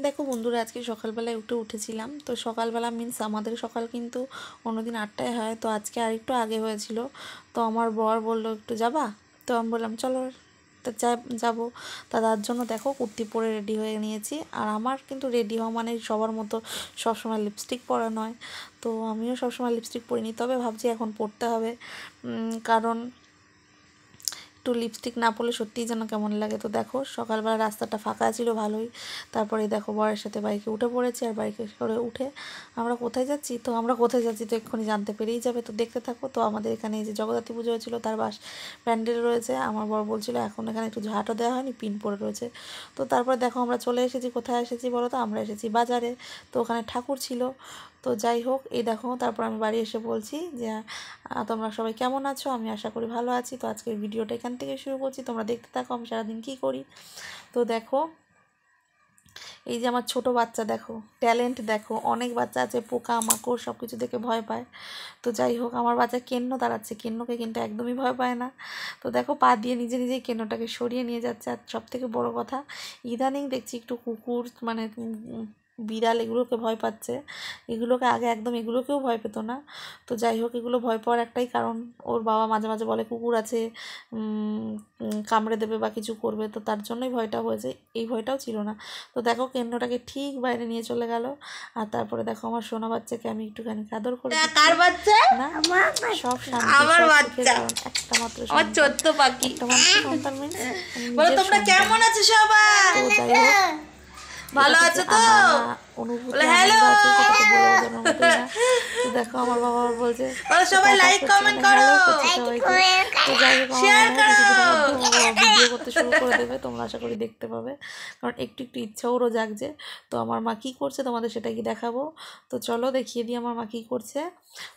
দেখো বন্ধুরা, আজকে সকালবেলায় উঠেছিলাম। তো সকালবেলা মিন্স আমাদের সকাল কিন্তু অন্যদিন 8টায় হয়, তো আজকে আরেকটু আগে হয়েছিল। তো আমার বর বললো একটু যাবা, তো আমি বললাম চলো, তা যাবো। তার জন্য দেখো কুর্তি পরে রেডি হয়ে নিয়েছি। আর আমার কিন্তু রেডি হওয়া মানে সবার মতো সবসময় লিপস্টিক পরা নয়, তো আমিও সবসময় লিপস্টিক পরিনি, তবে ভাবছি এখন পরতে হবে। কারণ একটু লিপস্টিক না পরলে সত্যিই যেন কেমন লাগে। তো দেখো সকালবেলা রাস্তাটা ফাঁকা ছিল ভালোই। তারপরে দেখো বরের সাথে বাইকে উঠে পড়েছি, আর বাইকে করে উঠে আমরা কোথায় যাচ্ছি, তো এক্ষুনি জানতে পেরেই যাবে। তো দেখতে থাকো। তো আমাদের এখানে এই যে জগদ্ধাত্রী পুজো হয়েছিল, তার প্যান্ডেল রয়েছে। আমার বর বলছিল এখন এখানে একটু ঝাঁটও দেওয়া হয়নি, পিন পড়ে রয়েছে। তো তারপরে দেখো আমরা চলে এসেছি। কোথায় এসেছি বলো তো? আমরা এসেছি বাজারে। তো ওখানে ঠাকুর ছিল। তো যাই হোক, এই দেখো তারপর আমি বাড়ি এসে বলছি যে তোমরা সবাই কেমন আছো? আমি আশা করি ভালো আছি। তো আজকের ভিডিওটা এখান থেকে শুরু করছি, তোমরা দেখতে থাকো আমি সারাদিন কী করি। তো দেখো এই যে আমার ছোট বাচ্চা, দেখো ট্যালেন্ট, দেখো অনেক বাচ্চা আছে পোকা মাকড় সব কিছু দেখে ভয় পায়। তো যাই হোক, আমার বাচ্চা কেন্ন দাঁড়াচ্ছে, কেন্নকে কিন্তু একদমই ভয় পায় না। তো দেখো পা দিয়ে নিজে নিজেই কেন্নটাকে সরিয়ে নিয়ে যাচ্ছে। আর সব থেকে বড়ো কথা, ইদানিং দেখছি একটু কুকুর মানে বিড়াল এগুলোকে ভয় পাচ্ছে। এগুলোকে আগে একদম এগুলোকেও ভয় পেতো না। তো যাই হোক, এগুলো ভয় পাওয়ার একটাই কারণ, ওর বাবা মাঝে মাঝে বলে কুকুর আছে, কামড়ে দেবে বা কিছু করবে, তো তার জন্যই ভয়টা হয়েছে। এই ভয়টাও ছিল না। তো দেখো কেন্দ্রটাকে ঠিক বাইরে নিয়ে চলে গেল। আর তারপরে দেখো আমার সোনা বাচ্চাকে আমি একটুখানি আদর করে দিচ্ছি। কার বাচ্চা? না, সব শান্তি, আমার সব সুখের বাচ্চা, কারণ একটা মাত্র আমার সন্তান। ছোট্ট পাখি। একটা মাত্র সন্তান মিন্স বলো নিজের তোমরা সন্তান। কেমন আছো সবাই? তো যাই হোক, এটা ভালো থেকে আছো তো? অনুভূতি বলো আনন্দ হ্যালো। আছে, সেটা তো বলে বোঝানোর মতোই না। তো দেখো আমার বাবা আবার বলছে বলো যে সবাই টাটা লাইক করছে, কমেন্ট মানে করো, হ্যালো করছে সবাইকে। তো যাই হোক, আমার শেয়ার মনে হয় করো। কিছুদিনের মধ্যে আমার বাবা ভিডিও করতে শুরু করে দেবে, তোমরা আশা করি দেখতে পাবে। কারণ একটু একটু ইচ্ছা ওরও জাগছে। তো আমার মা কী করছে তোমাদের সেটা কি দেখাবো। তো চলো দেখিয়ে দিই আমার মা কী করছে।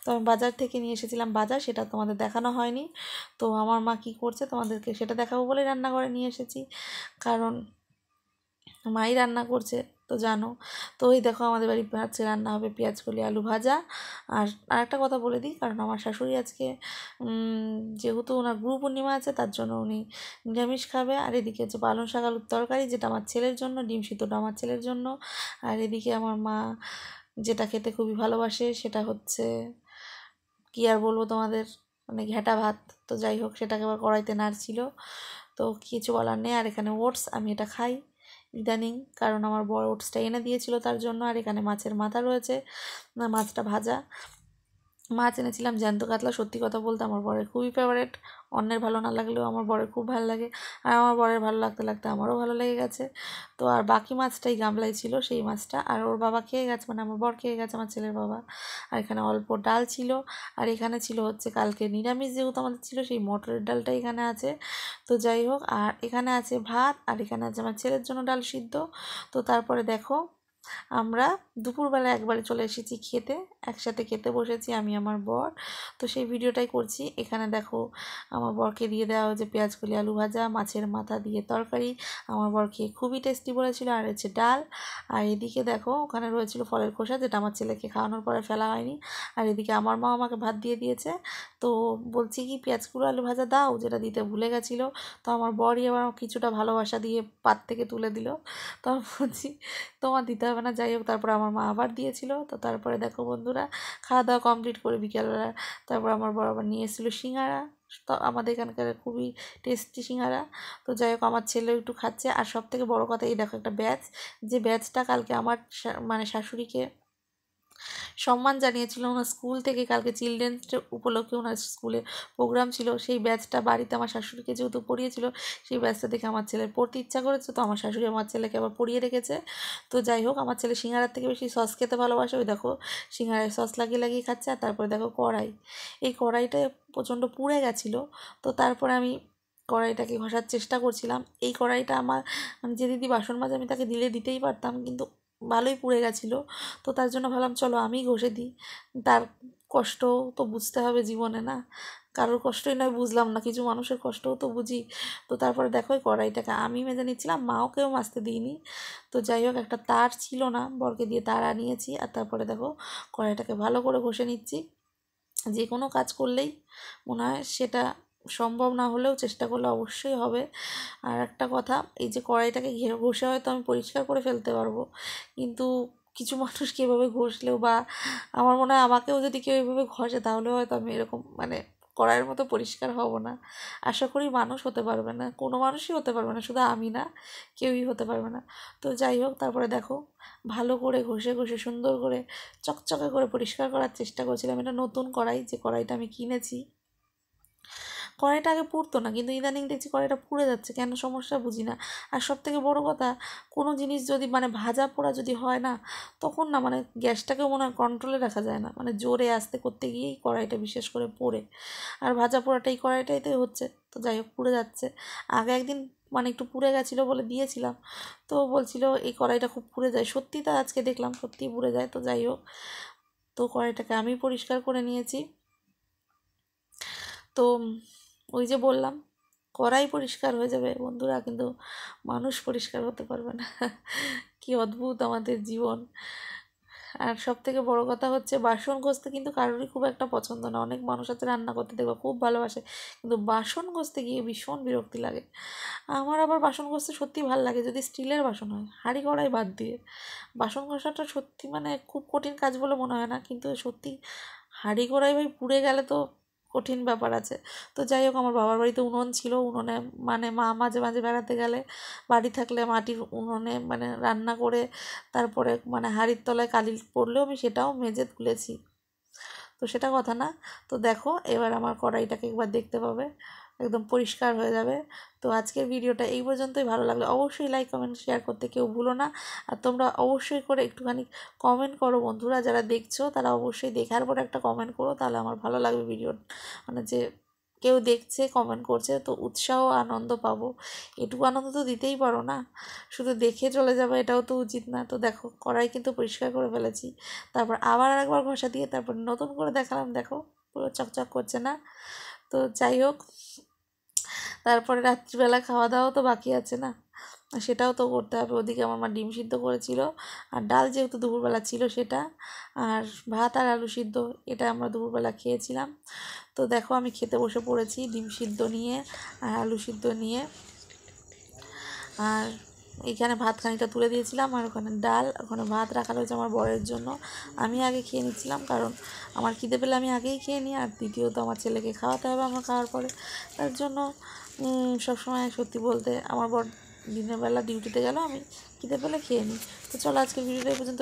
তো আমি বাজার থেকে নিয়ে এসেছিলাম বাজার, সেটা তোমাদের দেখানো হয়নি। তো আমার মা কী করছে তোমাদেরকে সেটা দেখাবো বলেই রান্নাঘরে নিয়ে এসেছি, কারণ মাই রান্না করছে, তো জানো। তো ওই দেখো আমাদের বাড়ি হচ্ছে রান্না হবে পেঁয়াজ কলি আলু ভাজা। আর আরেকটা কথা বলে দিই, কারণ আমার শাশুড়ি আজকে যেহেতু ওনার গুরু পূর্ণিমা আছে, তার জন্য উনি নিরামিষ খাবে। আর এদিকে হচ্ছে পালং শাক আলুর তরকারি, যেটা আমার ছেলের জন্য, ডিম সিদ্ধটা আমার ছেলের জন্য। আর এদিকে আমার মা যেটা খেতে খুবই ভালোবাসে সেটা হচ্ছে, কী আর বলবো তোমাদের, মানে ঘ্যাঁটা ভাত। তো যাই হোক, সেটাকে আবার কড়াইতে নাড়ছিল। তো কিছু বলার নেই। আর এখানে ওটস, আমি এটা খাই ইদানিং, কারণ আমার বড় ওটসটা এনে দিয়েছিল তার জন্য। আর এখানে মাছের মাথা রয়েছে, মাছটা ভাজা। মাছ এনেছিলাম জ্যান্ত কাতলা। সত্যি কথা বলতে আমার বরের খুবই ফেভারেট, অন্যের ভালো না লাগলেও আমার বরের খুব ভালো লাগে। আর আমার বরের ভালো লাগতে লাগতে আমারও ভালো লেগে গেছে। তো আর বাকি মাছটাই গামলায় ছিল, সেই মাছটা আর ওর বাবা খেয়ে গেছে, মানে আমার বর খেয়ে গেছে, আমার ছেলের বাবা। আর এখানে অল্প ডাল ছিল। আর এখানে ছিল হচ্ছে কালকে নিরামিষ যেহেতু আমাদের ছিল, সেই মটরের ডালটা এখানে আছে। তো যাই হোক, আর এখানে আছে ভাত, আর এখানে আছে আমার ছেলের জন্য ডাল সিদ্ধ। তো তারপরে দেখো আমরা দুপুরবেলা একবারে চলে এসেছি খেতে, একসাথে খেতে বসেছি আমি আমার বর। তো সেই ভিডিওটাই করছি। এখানে দেখো আমার বরকে দিয়ে দেওয়া হয়েছে পেঁয়াজ কলি আলু ভাজা, মাছের মাথা দিয়ে তরকারি। আমার বর খেয়ে খুবই টেস্টি বলেছিল। আর হচ্ছে ডাল। আর এদিকে দেখো ওখানে রয়েছিল ফলের খোসা, যেটা আমার ছেলেকে খাওয়ানোর পরে ফেলা হয়নি। আর এদিকে আমার মা আমাকে ভাত দিয়ে দিয়েছে। তো বলছি কি পেঁয়াজ কুড়ো আলু ভাজা দাও, যেটা দিতে ভুলে গেছিলো। তো আমার বরই আবার কিছুটা ভালোবাসা দিয়ে পাত থেকে তুলে দিল। তো আমি বলছি তোমার দিতে হবে না। যাই হোক, তারপরে আমার মা আবার দিয়েছিল। তো তারপরে দেখো বন্ধুরা, খাওয়া দাওয়া কমপ্লিট করে বিকেলবেলা তারপর আমার বর আবার নিয়ে এসেছিলো সিঙ্গারা। তো আমাদের এখানকার খুবই টেস্টি সিঙ্গারা। তো যাই হোক, আমার ছেলেও একটু খাচ্ছে। আর সব থেকে বড়ো কথা, এই দেখো একটা ব্যাচ, যে ব্যাচটা কালকে আমার মানে শাশুড়িকে সম্মান জানিয়েছিল ওনার স্কুল থেকে। কালকে চিলড্রেন্স ডে উপলক্ষে ওনার স্কুলে প্রোগ্রাম ছিল, সেই ব্যাচটা বাড়িতে আমার শাশুড়িকে যেহেতু পড়িয়েছিল, সেই ব্যাচটা দেখে আমার ছেলের পড়তে ইচ্ছা করেছে। তো আমার শাশুড়ি আমার ছেলেকে আবার পড়িয়ে রেখেছে। তো যাই হোক, আমার ছেলে সিঙ্গারার থেকে বেশি সস খেতে ভালোবাসে। ওই দেখো সিঙ্গারায় সস লাগিয়ে লাগিয়ে খাচ্ছে। আর তারপরে দেখো কড়াই, এই কড়াইটা প্রচণ্ড পুড়ে গেছিলো। তো তারপরে আমি কড়াইটাকে ঘষার চেষ্টা করছিলাম। এই কড়াইটা আমার মানে যে দিদি বাসন মাজে আমি তাকে দিতেই পারতাম, কিন্তু ভালোই পুড়ে গেছিলো। তো তার জন্য ভাবলাম চলো আমিই ঘষে দিই, তার কষ্ট তো বুঝতে হবে জীবনে, না কারোর কষ্টই নয় বুঝলাম না, কিছু মানুষের কষ্টও তো বুঝি। তো তারপরে দেখো এই কড়াইটাকে আমি মেজে নিচ্ছিলাম, মাওকেও মাজতে দিইনি। তো যাই হোক, একটা তার ছিল না, বরকে দিয়ে তার আনিয়েছি। আর তারপরে দেখো কড়াইটাকে ভালো করে ঘষে নিচ্ছি। যে কোনো কাজ করলেই মনে হয় সেটা সম্ভব না হলেও চেষ্টা করলে অবশ্যই হবে। আর একটা কথা, এই যে কড়াইটাকে ঘষে হয়তো আমি পরিষ্কার করে ফেলতে পারবো, কিন্তু কিছু মানুষকে এভাবে ঘষলেও বা আমার মনে হয় আমাকেও যদি কেউ এভাবে ঘষে তাহলে হয়তো আমি এরকম মানে কড়াইয়ের মতো পরিষ্কার হব না। আশা করি মানুষ হতে পারবে না, কোনো মানুষই হতে পারবে না, শুধু আমি না, কেউই হতে পারবে না। তো যাই হোক, তারপরে দেখো ভালো করে ঘষে ঘষে সুন্দর করে চকচকে করে পরিষ্কার করার চেষ্টা করছিলাম। এটা নতুন কড়াই, যে কড়াইটা আমি কিনেছি। কড়াইটা আগে পুড়তো না, কিন্তু ইদানিং দেখছি কড়াইটা পুড়ে যাচ্ছে, কেন সমস্যা বুঝি না। আর সব থেকে বড়ো কথা, কোনো জিনিস যদি মানে ভাজা পোড়া যদি হয় না, তখন না মানে গ্যাসটাকেও মনে হয় কন্ট্রোলে রাখা যায় না, মানে জোরে আস্তে করতে গিয়েই কড়াইটা বিশেষ করে পোড়ে। আর ভাজা পোড়াটা এই কড়াইটাইতে হচ্ছে। তো যাই হোক, পুড়ে যাচ্ছে। আগে একদিন মানে একটু পুড়ে গেছিলো বলে দিয়েছিলাম, তো বলছিল এই কড়াইটা খুব পুড়ে যায়। সত্যি তা আজকে দেখলাম সত্যিই পুড়ে যায়। তো যাই হোক, তো কড়াইটাকে আমি পরিষ্কার করে নিয়েছি। তো ওই যে বললাম, কড়াই পরিষ্কার হয়ে যাবে বন্ধুরা, কিন্তু মানুষ পরিষ্কার হতে পারবে না। কি অদ্ভুত আমাদের জীবন। আর সব থেকে বড় কথা হচ্ছে, বাসন ঘষতে কিন্তু কারোরই খুব একটা পছন্দ না। অনেক মানুষ আছে রান্না করতে দেখবে খুব ভালোবাসে, কিন্তু বাসন ঘষতে গিয়ে ভীষণ বিরক্তি লাগে। আমার আবার বাসন ঘষতে সত্যি ভালো লাগে যদি স্টিলের বাসন হয়, হাঁড়ি কড়াই বাদ দিয়ে। বাসন ঘষাটা সত্যি মানে খুব কঠিন কাজ বলে মনে হয় না, কিন্তু সত্যি হাঁড়ি কড়াই ভাই পুড়ে গেলে তো কঠিন ব্যাপার আছে। তো যাই হোক, আমার বাবার বাড়িতে উনুন ছিল, উনুনে মানে মা মাঝে মাঝে বেড়াতে গেলে, বাড়ি থাকলে মাটির উনুনে মানে রান্না করে তারপরে মানে হাঁড়ির তলায় কালি পড়লেও আমি সেটাও মেজে তুলেছি। তো সেটা কথা না। তো দেখো এবার আমার কড়াইটাকে একবার দেখতে পাবে, একদম পরিষ্কার হয়ে যাবে। তো আজকের ভিডিওটা এই পর্যন্তই। ভালো লাগলে অবশ্যই লাইক কমেন্ট শেয়ার করতে কেউ ভুলো না। আর তোমরা অবশ্যই করে একটুখানি কমেন্ট করো বন্ধুরা, যারা দেখছো তারা অবশ্যই দেখার পর একটা কমেন্ট করো, তাহলে আমার ভালো লাগবে ভিডিও, মানে যে কেউ দেখছে কমেন্ট করছে তো উৎসাহ আনন্দ পাবো। এটুকু আনন্দ তো দিতেই পারো না, শুধু দেখে চলে যাবে এটাও তো উচিত না। তো দেখো কড়াই কিন্তু পরিষ্কার করে ফেলেছি, তারপর আবার আরেকবার ঘষা দিয়ে তারপর নতুন করে দেখালাম, দেখো পুরো চকচক করছে না। তো যাই হোক, তারপরে রাত্রিবেলা খাওয়া দাওয়া তো বাকি আছে না, সেটাও তো করতে হবে। ওদিকে আমার মা ডিম সিদ্ধ করেছিল, আর ডাল যেহেতু দুপুরবেলা ছিল সেটা, আর ভাত আর আলু সিদ্ধ, এটা আমরা দুপুরবেলা খেয়েছিলাম। তো দেখো আমি খেতে বসে পড়েছি ডিম সিদ্ধ নিয়ে আর আলু সিদ্ধ নিয়ে। আর এইখানে ভাত খানিকটা তুলে দিয়েছিলাম, আর ওখানে ডাল, ওখানে ভাত রাখা রয়েছে আমার বরের জন্য। আমি আগে খেয়ে নিচ্ছিলাম, কারণ আমার খিদে পেলে আমি আগেই খেয়ে নিই, আর দ্বিতীয়ত আমার ছেলেকে খাওয়াতে হবে আমার খাওয়ার পরে। তার জন্য সবসময় সত্যি বলতে আমার বর দিনের বেলা ডিউটিতে গেল, আমি খিদে পেলে খেয়ে নিই। তো চলো আজকের ভিডিওটা এই পর্যন্ত।